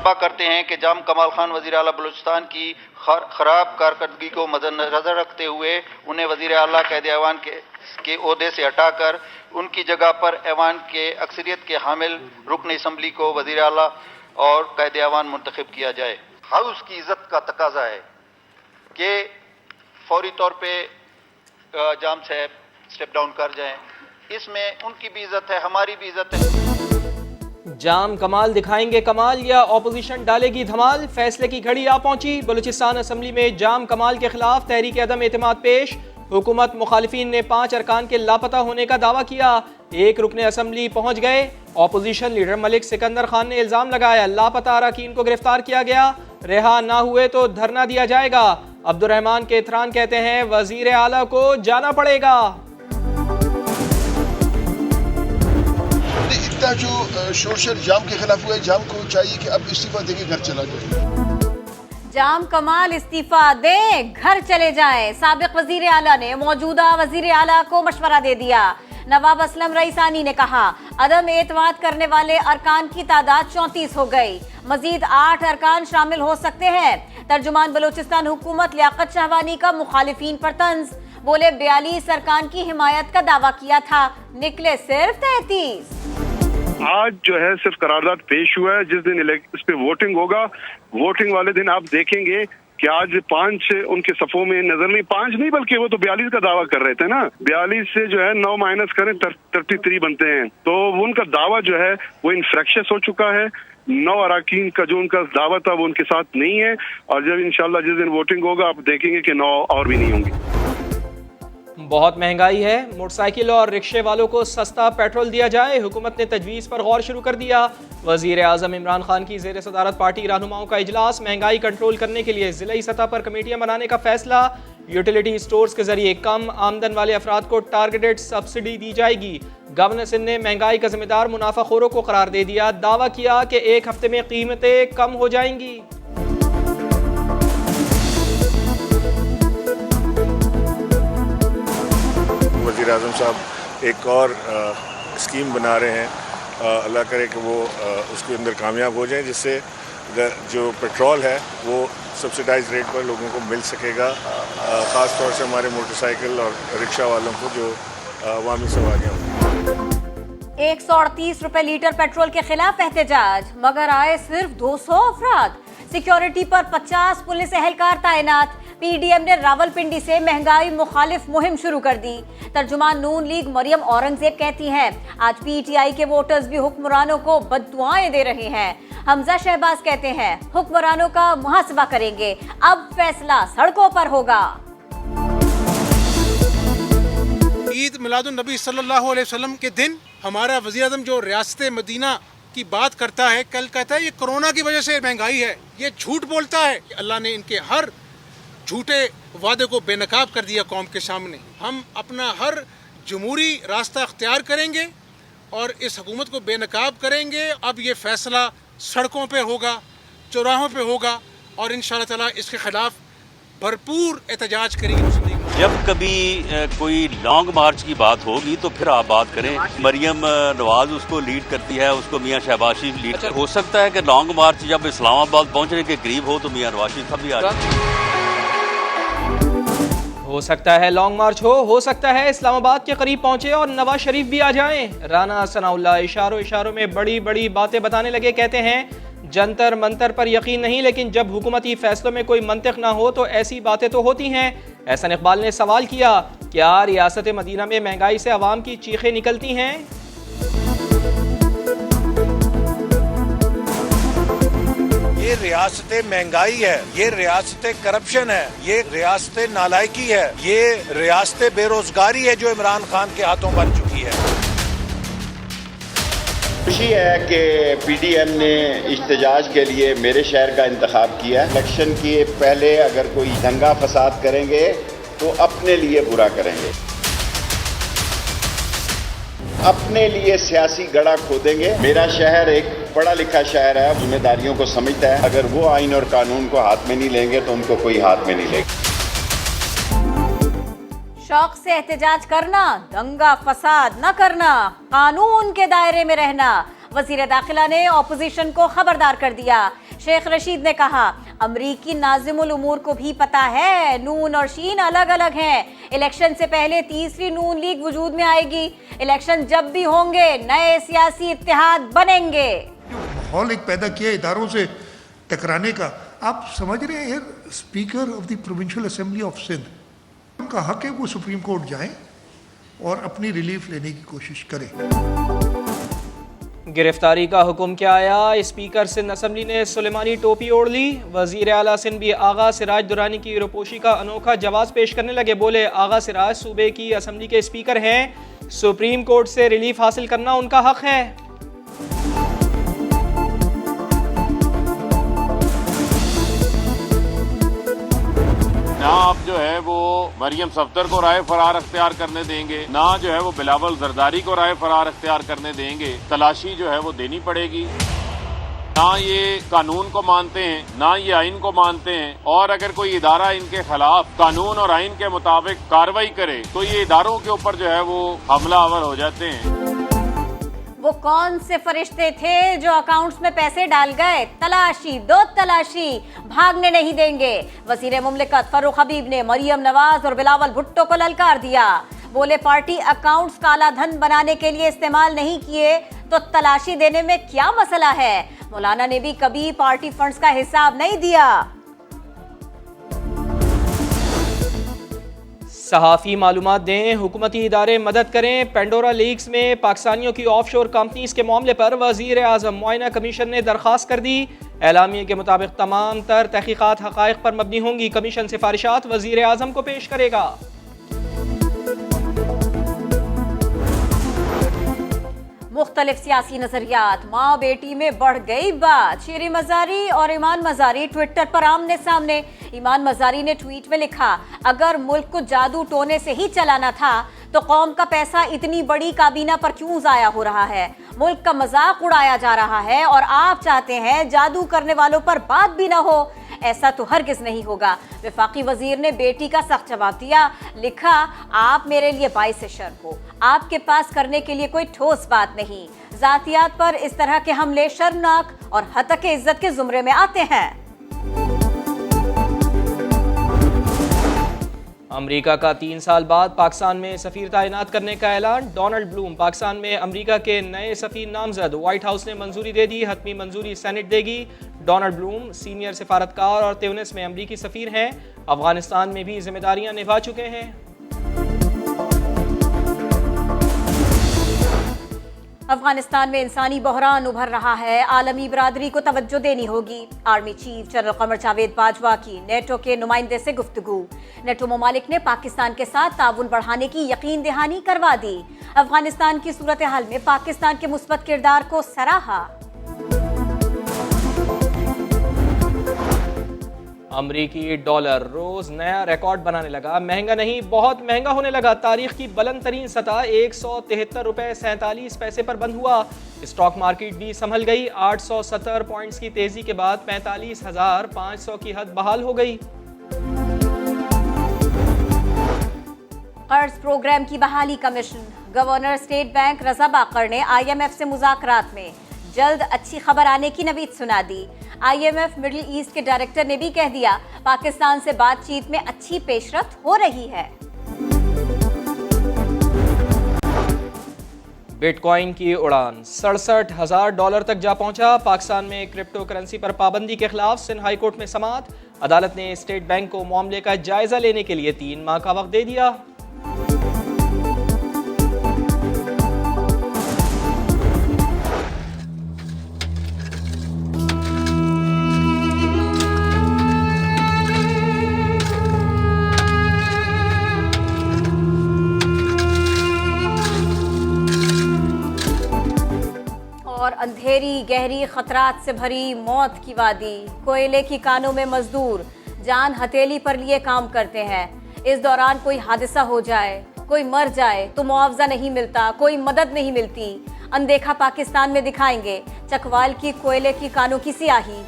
मुतालबा करते हैं कि जाम कमाल खान वज़ीर आला बलूचिस्तान की खराब कारकर्दगी को मद्देनजर रखते हुए उन्हें वज़ीर आला क़ायद ऐवान के ओहदे से हटाकर उनकी जगह पर ऐवान के अक्सरियत के हामिल रुकन असम्बली को वज़ीर आला और क़ायद ऐवान मुंतखब किया जाए। हाउस की इज़्ज़त का तकाजा है कि फौरी तौर पे जाम साहब स्टेप डाउन कर जाएं। इसमें उनकी भी इज्जत है, हमारी भी इज्जत है। जाम कमाल दिखाएंगे कमाल या ऑपोजिशन डालेगी धमाल, फैसले की घड़ी आ पहुंची। बलूचिस्तान असम्बली में जाम कमाल के खिलाफ तहरीक अदम एतमाद पेश। हुकूमत मुखालिफिन ने 5 अरकान के लापता होने का दावा किया। एक रुकने असम्बली पहुंच गए। ऑपोजिशन लीडर मलिक सिकंदर खान ने इल्जाम लगाया लापता अरकान को गिरफ्तार किया गया, रिहा ना हुए तो धरना दिया जाएगा। अब्दुर्रहमान केथरान कहते हैं वजीर आला को जाना पड़ेगा। इतना जो सोशल जाम के खिलाफ हुआ है, जाम को चाहिए कि अब इस्तीफा देके घर चला जाए। जाम कमाल इस्तीफा दे घर चले जाए। साबिक वजीर आला ने मौजूदा वजीर आला को मशवरा दे दिया। नवाब असलम रईसानी ने कहा अदम एतमाद करने वाले अरकान की तादाद 34 हो गई, मजीद 8 अरकान शामिल हो सकते हैं। तर्जुमान बलूचिस्तान हुकूमत लियाकत शाहवानी का मुखालिफिन पर तंज, बोले 42 अरकान की हिमायत का दावा किया था, निकले सिर्फ 33। आज जो है सिर्फ करारदाद पेश हुआ है। जिस दिन इस पे वोटिंग होगा, वोटिंग वाले दिन आप देखेंगे कि आज 5 उनके सफों में नजर नहीं, 5 नहीं बल्कि वो तो 42 का दावा कर रहे थे ना। 42 से जो है 9 माइनस करें 33 बनते हैं, तो उनका दावा जो है वो इनफ्रैक्शस हो चुका है। 9 अराकीन का जो उनका दावा था वो उनके साथ नहीं है, और जब इंशाल्लाह जिस दिन वोटिंग होगा आप देखेंगे कि 9 और भी नहीं होंगे। बहुत महंगाई है, मोटरसाइकिल और रिक्शे वालों को सस्ता पेट्रोल दिया जाए, हुकूमत ने तजवीज़ पर गौर शुरू कर दिया। वज़ीर आज़म इमरान खान की ज़ेर सदारत पार्टी रहनुमाओं का इजलास। महंगाई कंट्रोल करने के लिए ज़िलाई सतह पर कमेटियाँ बनाने का फैसला। यूटिलिटी स्टोर्स के जरिए कम आमदन वाले अफराद को टारगेटेड सब्सिडी दी जाएगी। गवर्नर सिंध ने महंगाई का जिम्मेदार मुनाफाखोरों को करार दे दिया, दावा किया कि 1 हफ्ते में कीमतें कम हो जाएंगी। वज़ीर आज़म साहब एक और स्कीम बना रहे हैं, अल्लाह करे कि वो उसके अंदर कामयाब हो जाए, जिससे जो पेट्रोल है वो सब्सिडाइज रेट पर लोगों को मिल सकेगा, ख़ास तौर से हमारे मोटरसाइकिल और रिक्शा वालों को जो अवामी सवारियाँ होंगी। 138 रुपए लीटर पेट्रोल के खिलाफ एहतजाज, मगर आए सिर्फ 200 अफराद। सिक्योरिटी पर 50 पुलिस एहलकार तैनात। पीडीएम ने रावलपिंडी से महंगाई मुखालिफ मुहिम शुरू कर दी। तर्जुमान नून लीग मरियम औरंगजेब कहती हैं आज पीटीआई के वोटर्स भी हुक्मरानों को बद्दुआएं दे रहे हैं। हमजा शहबाज कहते हैं हुक्मरानों का मुहासबा करेंगे, अब फैसला सड़कों पर होगा। ईद मिलादुन नबी सल्लल्लाहु अलैहि वसल्लम के दिन हमारा वज़ीर आज़म जो रियासत मदीना की बात करता है, कल कहता है ये कोरोना की वजह से महंगाई है, ये झूठ बोलता है। अल्लाह ने इनके हर झूठे वादे को बेनकाब कर दिया कौम के सामने। हम अपना हर जमहूरी रास्ता अख्तियार करेंगे और इस हुकूमत को बेनकाब करेंगे। अब ये फैसला सड़कों पे होगा, चौराहों पे होगा, और इंशाअल्लाह ताला इसके खिलाफ भरपूर एहतजाज करेंगे। जब कभी कोई लॉन्ग मार्च की बात होगी तो फिर आप बात करें। मरियम नवाज उसको लीड करती है, उसको मियाँ शहबाज शरीफ लीड करते हैं। हो सकता है कि लॉन्ग मार्च जब इस्लामाबाद पहुँचने के करीब हो तो मियाँ नवाज शरीफ साहब भी आ जाए। हो सकता है लॉन्ग मार्च हो सकता है इस्लामाबाद के करीब पहुंचे और नवाज शरीफ भी आ जाएं। राना सनाउल्लाह इशारों में बड़ी बड़ी बातें बताने लगे। कहते हैं जंतर मंतर पर यकीन नहीं, लेकिन जब हुकूमती फैसलों में कोई मंतिक ना हो तो ऐसी बातें तो होती हैं। एहसन इकबाल ने सवाल किया, क्या रियासत मदीना में महंगाई से अवाम की चीखें निकलती हैं? ये रियासत महंगाई है, ये रियासत करप्शन है, ये रियासत नालायकी है, ये रियासत बेरोजगारी है जो इमरान खान के हाथों बन चुकी है। खुशी है कि पीडीएम ने इhtजाज के लिए मेरे शहर का इंतखाब किया। इलेक्शन के पहले अगर कोई दंगा फसाद करेंगे तो अपने लिए बुरा करेंगे, अपने लिए सियासी गड़ा खोदेंगे। मेरा शहर एक पढ़ा लिखा शहर है, जिम्मेदारियों को समझता है। अगर वो आइन और कानून को हाथ में नहीं लेंगे तो उनको कोई हाथ में नहीं लेगा। शौक से एहतजाज करना, दंगा फसाद न करना, कानून के दायरे में रहना। वजीर दाखिला ने ऑपोजिशन को खबरदार कर दिया। शेख रशीद ने कहा, अमरीकी नाज़िमुल उमूर को भी पता है नून और शीन अलग अलग हैं। इलेक्शन से पहले तीसरी नून लीग वजूद में आएगी। इलेक्शन जब भी होंगे नए सियासी इत्तेहाद बनेंगे। माहौल एक पैदा किया इदारों से टकराने का। आप समझ रहे हैं, speaker of the provincial assembly of Sindh, उनका हक है वो सुप्रीम कोर्ट जाएं और अपनी रिलीफ लेने की कोशिश करें। गिरफ्तारी का हुक्म क्या आया? स्पीकर सिंध असम्बली ने सुलेमानी टोपी ओढ़ ली। वजीर आला सिंध भी आगा सिराज दुरानी की रूपोशी का अनोखा जवाब पेश करने लगे। बोले, आगा सिराज सूबे की असम्बली के स्पीकर हैं, सुप्रीम कोर्ट से रिलीफ हासिल करना उनका हक है। ना आप जो है वो मरियम सफदर को राय फरार अख्तियार करने देंगे, ना जो है वो बिलावल जरदारी को राय फरार अख्तियार करने देंगे। तलाशी जो है वो देनी पड़ेगी। ना ये कानून को मानते हैं, ना ये आइन को मानते हैं, और अगर कोई इदारा इनके खिलाफ कानून और आइन के मुताबिक कार्रवाई करे तो ये इदारों के ऊपर जो है वो हमलावर हो जाते हैं। वो कौन से फरिश्ते थे जो अकाउंट्स में पैसे डाल गए? तलाशी दो तलाशी, भागने नहीं देंगे। वजीर मुमलिकत फर्रुख हबीब ने मरियम नवाज और बिलावल भुट्टो को ललकार दिया। बोले, पार्टी अकाउंट्स काला धन बनाने के लिए इस्तेमाल नहीं किए तो तलाशी देने में क्या मसला है? मौलाना ने भी कभी पार्टी फंड्स का हिसाब नहीं दिया। सहाफ़ी मालूमात दें, हुकूमती इदारे मदद करें। पेंडोरा लीक्स में पाकिस्तानियों की ऑफशोर कंपनीज के मामले पर वज़ीर आज़म मुआयना कमीशन ने दरख्वास्त कर दी। एलामिये के मुताबिक तमाम तर तहकीकात हक़ाइक़ पर मबनी होंगी। कमीशन सिफारिशात वज़ीर आज़म को पेश करेगा। मुख्तलिफ सियासी नजरियात, माँ बेटी में बढ़ गई बात। शेरी मजारी और ईमान मजारी ट्विटर पर आमने सामने। ईमान मजारी ने ट्वीट में लिखा, अगर मुल्क को जादू टोने से ही चलाना था तो कौम का पैसा इतनी बड़ी काबीना पर क्यों जाया हो रहा है? मुल्क का मजाक उड़ाया जा रहा है और आप चाहते हैं जादू करने वालों पर बात भी ना हो। ऐसा तो हरगिज नहीं होगा। वफाकी वजीर ने बेटी का सख्त जवाब दिया। लिखा, आप मेरे लिए बाइस शर्म हो। आपके पास करने के लिए कोई ठोस बात नहीं। जातियात पर इस तरह के हमले शर्मनाक और हतक इज्जत के जुमरे में आते हैं। अमेरिका का 3 साल बाद पाकिस्तान में सफ़ीर तैनात करने का ऐलान। डोनाल्ड ब्लूम पाकिस्तान में अमेरिका के नए सफ़ीर नामजद। व्हाइट हाउस ने मंजूरी दे दी। हतमी मंजूरी सेनेट देगी। डोनाल्ड ब्लूम सीनियर सिफारतकार और त्यूनिस में अमेरिकी सफ़ीर हैं। अफगानिस्तान में भी जिम्मेदारियां निभा चुके हैं। अफगानिस्तान में इंसानी बहरान उभर रहा है। आलमी बरादरी को तवज्जो देनी होगी। Army chief general Qamar Javed Bajwa की नेटो के नुमाइंदे से गुफ्तगू। नेटो ममालिक ने पाकिस्तान के साथ ताउन बढ़ाने की यकीन दहानी करवा दी। अफगानिस्तान की सूरत हाल में पाकिस्तान के मुस्बत किरदार को सराहा। अमरीकी डॉलर रोज नया रिकॉर्ड बनाने लगा। महंगा नहीं, बहुत महंगा होने लगा। तारीख की बुलंद तरीन सतह 173 रुपए 47 पैसे पर बंद हुआ। स्टॉक मार्केट भी संभल गई। 870 पॉइंट्स की तेजी के बाद 45,500 की हद बहाल हो गई। कर्ज प्रोग्राम की बहाली का मिशन। गवर्नर स्टेट बैंक रजा बाकर ने IMF से मुज़ाकरात में जल्द अच्छी खबर आने की नवीद सुना दी। IMF मिडिल ईस्ट के डायरेक्टर ने भी कह दिया, पाकिस्तान से बातचीत में अच्छी पेशरफ्त हो रही है। बिटकॉइन की उड़ान $67,000 तक जा पहुंचा। पाकिस्तान में क्रिप्टो करेंसी पर पाबंदी के खिलाफ सिंध हाई कोर्ट में समाअत। अदालत ने स्टेट बैंक को मामले का जायजा लेने के लिए 3 माह का वक्त दे दिया। और अंधेरी गहरी खतरात से भरी मौत की वादी। कोयले की कानों में मजदूर जान हथेली पर लिए काम करते हैं। इस दौरान कोई हादसा हो जाए, कोई मर जाए तो मुआवजा नहीं मिलता, कोई मदद नहीं मिलती। अनदेखा पाकिस्तान में दिखाएंगे चकवाल की कोयले की कानों की सियाही।